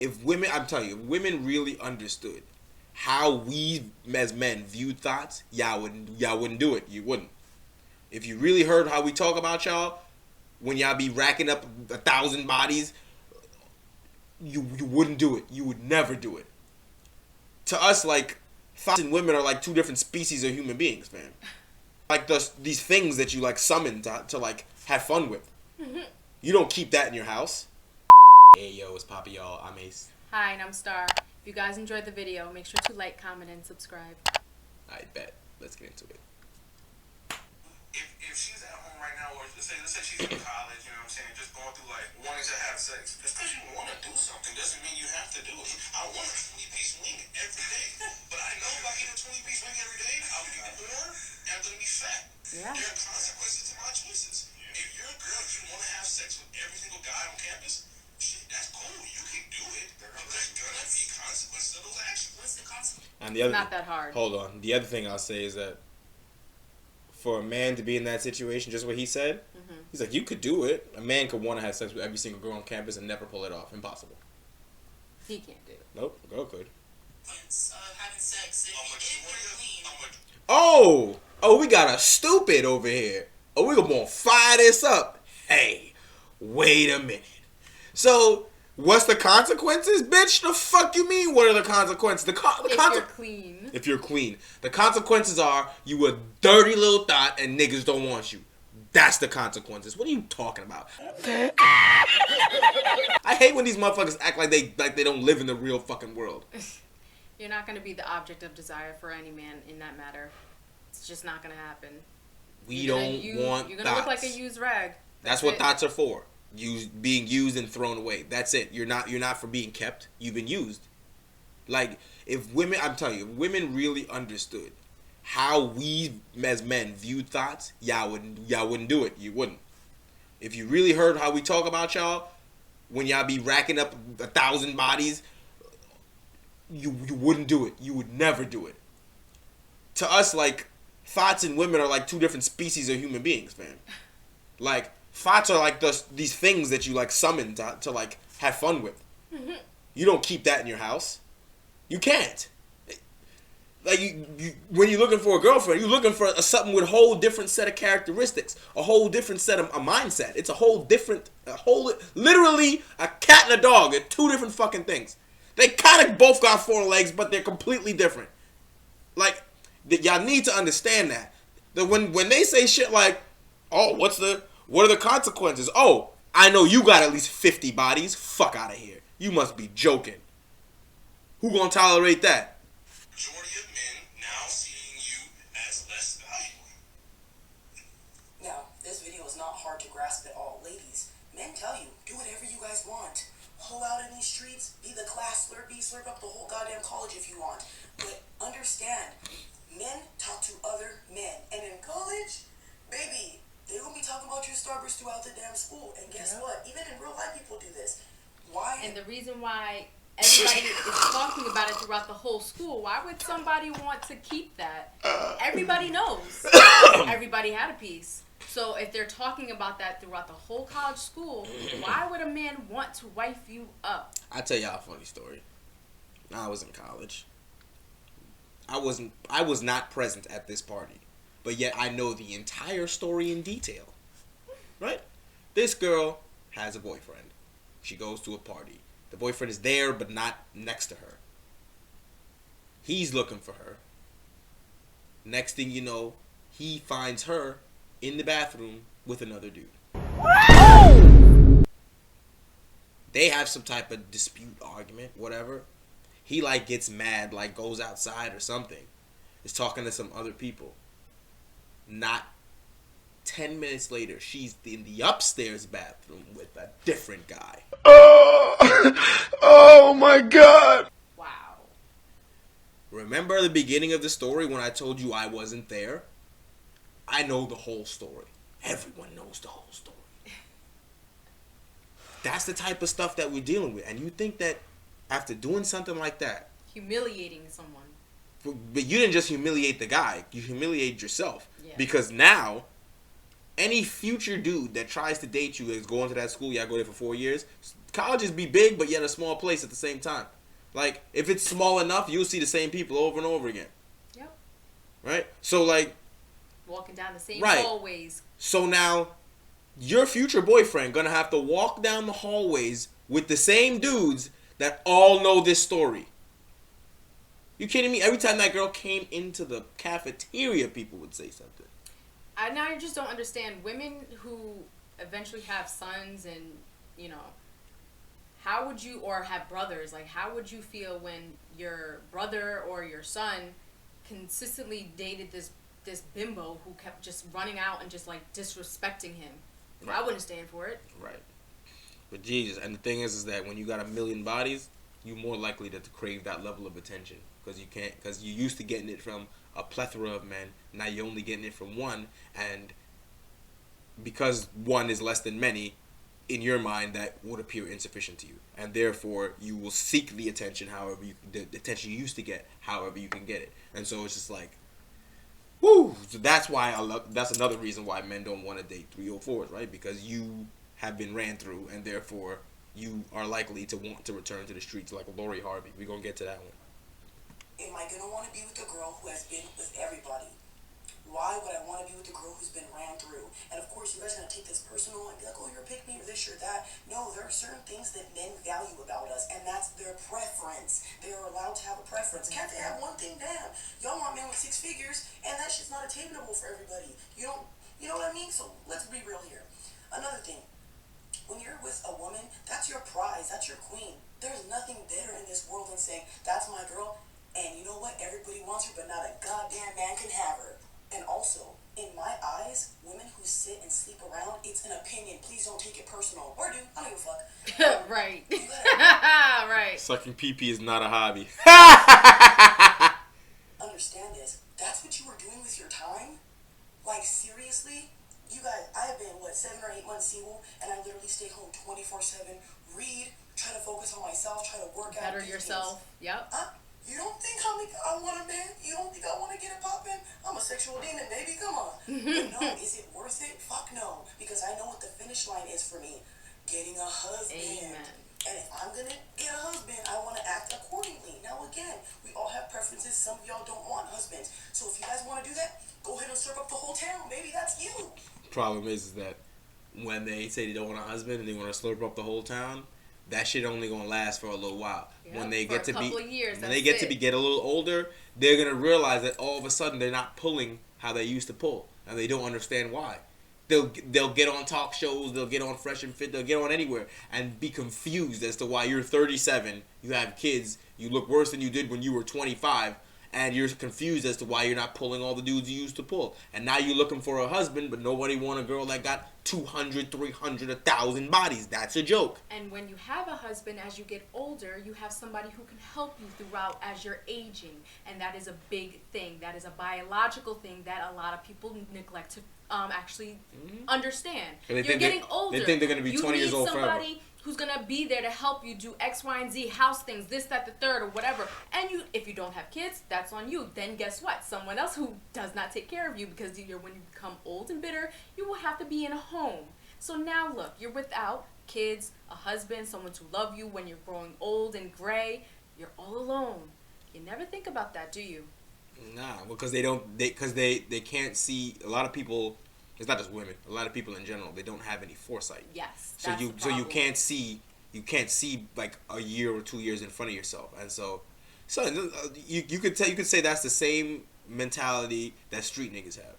If women, I'm telling you, if women really understood how we as men view thoughts, y'all wouldn't do it. You wouldn't. If you really heard how we talk about y'all, when y'all be racking up 1,000 bodies, you wouldn't do it. You would never do it. To us, like, thoughts and women are like two different species of human beings, man. Like these things that you like summon to like have fun with. You don't keep that in your house. Hey yo, it's Poppy, y'all. I'm Ace. Hi, and I'm Star. If you guys enjoyed the video, make sure to like, comment, and subscribe. I bet. Let's get into it. If she's at home right now, or let's say she's in college, you know what I'm saying, just going through like wanting to have sex. Just because you want to do something doesn't mean you have to do it. I want a 20-piece wing every day, but I know if I eat a 20-piece wing every day, I'll be born and I'm gonna be fat. Yeah. There are consequences to my choices. If you're a girl, you want to have sex with every single guy on campus, shit, that's cool. You can do it, but there's gonna be consequences of those actions. What's the consequence? And the other, Not that hard. Hold on. The other thing I'll say is that for a man to be in that situation, just what he said, he's like, you could do it. A man could want to have sex with every single girl on campus and never pull it off. Impossible. He can't do it. Nope, a girl could. Having sex if you're clean. Oh, we got a stupid over here. Oh, we gonna fire this up. Hey, wait a minute. So, what's the consequences, bitch? The fuck you mean? What are the consequences? If you're clean. If you're clean. The consequences are you a dirty little thought and niggas don't want you. That's the consequences. What are you talking about? I hate when these motherfuckers act like they don't live in the real fucking world. You're not going to be the object of desire for any man in that matter. It's just not going to happen. You're gonna look like a used rag. That's what thoughts are for. Being used and thrown away. That's it. You're not for being kept. You've been used. Like, if women, I'm telling you, if women really understood how we as men view thoughts, y'all wouldn't do it. You wouldn't. If you really heard how we talk about y'all, when y'all be racking up 1,000 bodies, you wouldn't do it. You would never do it. To us, like, thoughts and women are like two different species of human beings, man. Like, thoughts are like these things that you like summon to like have fun with. You don't keep that in your house. You can't. Like, you when you're looking for a girlfriend, you're looking for something with a whole different set of characteristics, a whole different set of a mindset. It's literally a cat and a dog. They're two different fucking things. They kind of both got four legs, but they're completely different. Like, y'all need to understand that. That when they say shit like, oh, what are the consequences? Oh, I know you got at least 50 bodies. Fuck out of here. You must be joking. Who gonna tolerate that? Majority of men now seeing you as less valuable. Now, this video is not hard to grasp at all. Ladies, men tell you, do whatever you guys want. Hole out in these streets, be the class slurp up the whole goddamn college if you want. But understand, men talk to other men. And in college, baby, they will be talking about your Starburst throughout the damn school. And guess what? Even in real life, people do this. Why? And the reason why everybody is talking about it throughout the whole school, why would somebody want to keep that? Everybody knows. Everybody had a piece. So if they're talking about that throughout the whole college school, why would a man want to wife you up? I'll tell y'all a funny story. I was in college. I was not present at this party, but yet I know the entire story in detail. Right? This girl has a boyfriend. She goes to a party. The boyfriend is there, but not next to her. He's looking for her. Next thing you know, he finds her in the bathroom with another dude. They have some type of dispute, argument, whatever. He like gets mad, like goes outside or something. Is talking to some other people. Not 10 minutes later, she's in the upstairs bathroom with a different guy. Oh my God. Wow. Remember the beginning of the story when I told you I wasn't there? I know the whole story. Everyone knows the whole story. That's the type of stuff that we're dealing with. And you think that after doing something like that, Humiliating someone. but you didn't just humiliate the guy, you humiliated yourself. Yeah. Because now, any future dude that tries to date you is going to that school, y'all go there for 4 years, colleges be big, but yet a small place at the same time. Like, if it's small enough, you'll see the same people over and over again. Yep. Right? So, like... walking down the same right. hallways. So now, your future boyfriend gonna have to walk down the hallways with the same dudes that all know this story. You kidding me? Every time that girl came into the cafeteria, people would say something. I just don't understand women who eventually have sons and, you know, how would you, or have brothers, like, how would you feel when your brother or your son consistently dated this bimbo who kept just running out and just, like, disrespecting him? Right. I wouldn't stand for it. Right. But Jesus, and the thing is that when you got a million bodies, you're more likely to crave that level of attention. Because you used to getting it from a plethora of men. Now you're only getting it from one, and because one is less than many, in your mind that would appear insufficient to you, and therefore you will seek the attention the attention you used to get, however you can get it. And so it's just like, woo. So that's why that's another reason why men don't want to date 304s, right? Because you have been ran through, and therefore you are likely to want to return to the streets like Lori Harvey. We're gonna get to that one. Am I gonna want to be with a girl who has been with everybody? Why would I want to be with a girl who's been ran through? And of course, you guys are gonna take this personal and be like, "Oh, you're a pick me or this or that." No, there are certain things that men value about us, and that's their preference. They are allowed to have a preference. Can't they have one thing? Damn, y'all want men with 6 figures, and that shit's not attainable for everybody. You know what I mean? So let's be real here. Another thing, when you're with a woman, that's your prize, that's your queen. There's nothing better in this world than saying, "That's my girl." And you know what? Everybody wants her, but not a goddamn man can have her. And also, in my eyes, women who sit and sleep around, it's an opinion. Please don't take it personal. Or do. I don't give a fuck. Right. Right. Sucking PeePee is not a hobby. Understand this. That's what you were doing with your time? Like, seriously? You guys, I have been, 7 or 8 months single, and I literally stay home 24/7, read, try to focus on myself, try to work out. Better yourself. Yep. You don't think I want a man? You don't think I want to get it poppin'? I'm a sexual demon, baby. Come on. But no, is it worth it? Fuck no. Because I know what the finish line is for me. Getting a husband. Amen. And if I'm going to get a husband, I want to act accordingly. Now, again, we all have preferences. Some of y'all don't want husbands. So if you guys want to do that, go ahead and serve up the whole town. Maybe that's you. Problem is that when they say they don't want a husband and they want to slurp up the whole town, that shit only gonna last for a little while. Yep, when they get to get a little older, they're gonna realize that all of a sudden they're not pulling how they used to pull, and they don't understand why. They'll get on talk shows, they'll get on Fresh and Fit, they'll get on anywhere, and be confused as to why you're 37, you have kids, you look worse than you did when you were 25, and you're confused as to why you're not pulling all the dudes you used to pull. And now you're looking for a husband, but nobody want a girl that got 200, 300, 1,000 bodies. That's a joke. And when you have a husband, as you get older, you have somebody who can help you throughout as you're aging. And that is a big thing. That is a biological thing that a lot of people neglect to actually understand. You're getting older. They think they're going to be 20 years old forever. You need somebody who's going to be there to help you do X, Y, and Z, house things, this, that, the third, or whatever. And if you don't have kids, that's on you. Then guess what? Someone else who does not take care of you, because when you become old and bitter, you will have to be in a home. So now look, you're without kids, a husband, someone to love you when you're growing old and gray. You're all alone. You never think about that, do you? Nah, because they can't see. A lot of people, it's not just women, a lot of people in general, they don't have any foresight. Yes. So you can't see like a year or 2 years in front of yourself. And so you could say that's the same mentality that street niggas have.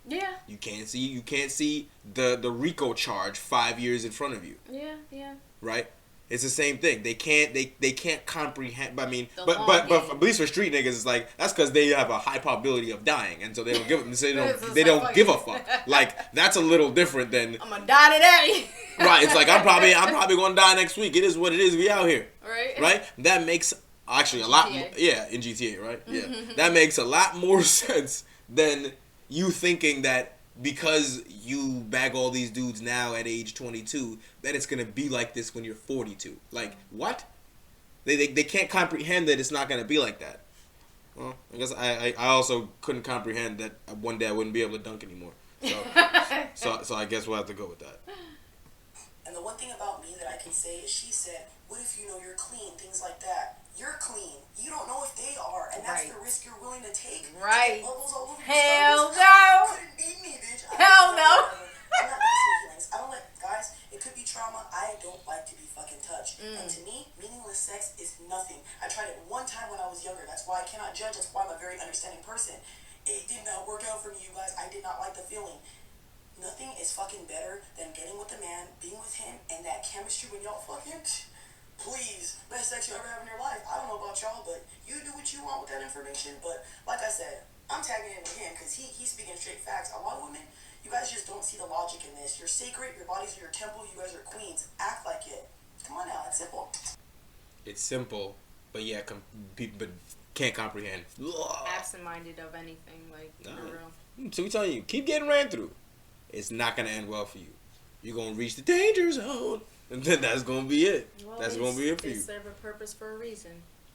Yeah. You can't see the RICO charge 5 years in front of you. Yeah. Right? It's the same thing. They can't comprehend. I mean, but at least for street niggas, it's like that's because they have a high probability of dying, and so they don't give a fuck. Like that's a little different than I'm gonna die today. Right. It's like I'm probably gonna die next week. It is what it is. We out here. Right. Right. That makes actually a lot. Yeah, in GTA, right? Yeah, that makes a lot more sense than you thinking that because you bag all these dudes now at age 22, that it's gonna be like this when you're 42. Like what? They can't comprehend that it's not gonna be like that. Well, I guess I also couldn't comprehend that one day I wouldn't be able to dunk anymore. So I guess we'll have to go with that. And And the one thing about me that I can say is she said, what if you know you're clean, things like that. You're clean. You don't know if they are, and that's the risk you're willing to take. Right. Bubbles all over Hell your no. couldn't beat me, bitch. Hell no. I'm not mixing feelings. I don't let guys. It could be trauma. I don't like to be fucking touched. And to me, meaningless sex is nothing. I tried it one time when I was younger. That's why I cannot judge. That's why I'm a very understanding person. It did not work out for me, you guys. I did not like the feeling. Nothing is fucking better than getting with a man, being with him, and that chemistry when y'all fucking. Please, best sex you ever have in your life. I don't know about y'all, but you do what you want with that information. But like I said, I'm tagging in with him because he's speaking straight facts. A lot of women, you guys just don't see the logic in this. You're sacred. Your bodies are your temple. You guys are queens. Act like it. Come on now, it's simple. It's simple, but yeah, but can't comprehend. Absent-minded of anything, like for real. So we telling you, keep getting ran through. It's not gonna end well for you. You're gonna reach the danger zone, and then that's gonna be it. Well, that's gonna be it for you. They serve a purpose for a reason.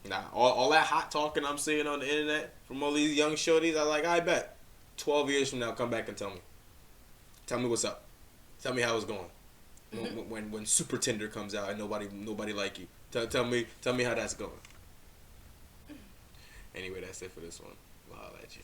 Nah, all that hot talking I'm seeing on the internet from all these young shorties, I bet 12 years from now, come back and tell me. Tell me what's up. Tell me how it's going. When Super Tinder comes out and nobody like you. Tell me how that's going. Anyway, that's it for this one. We'll holler at you.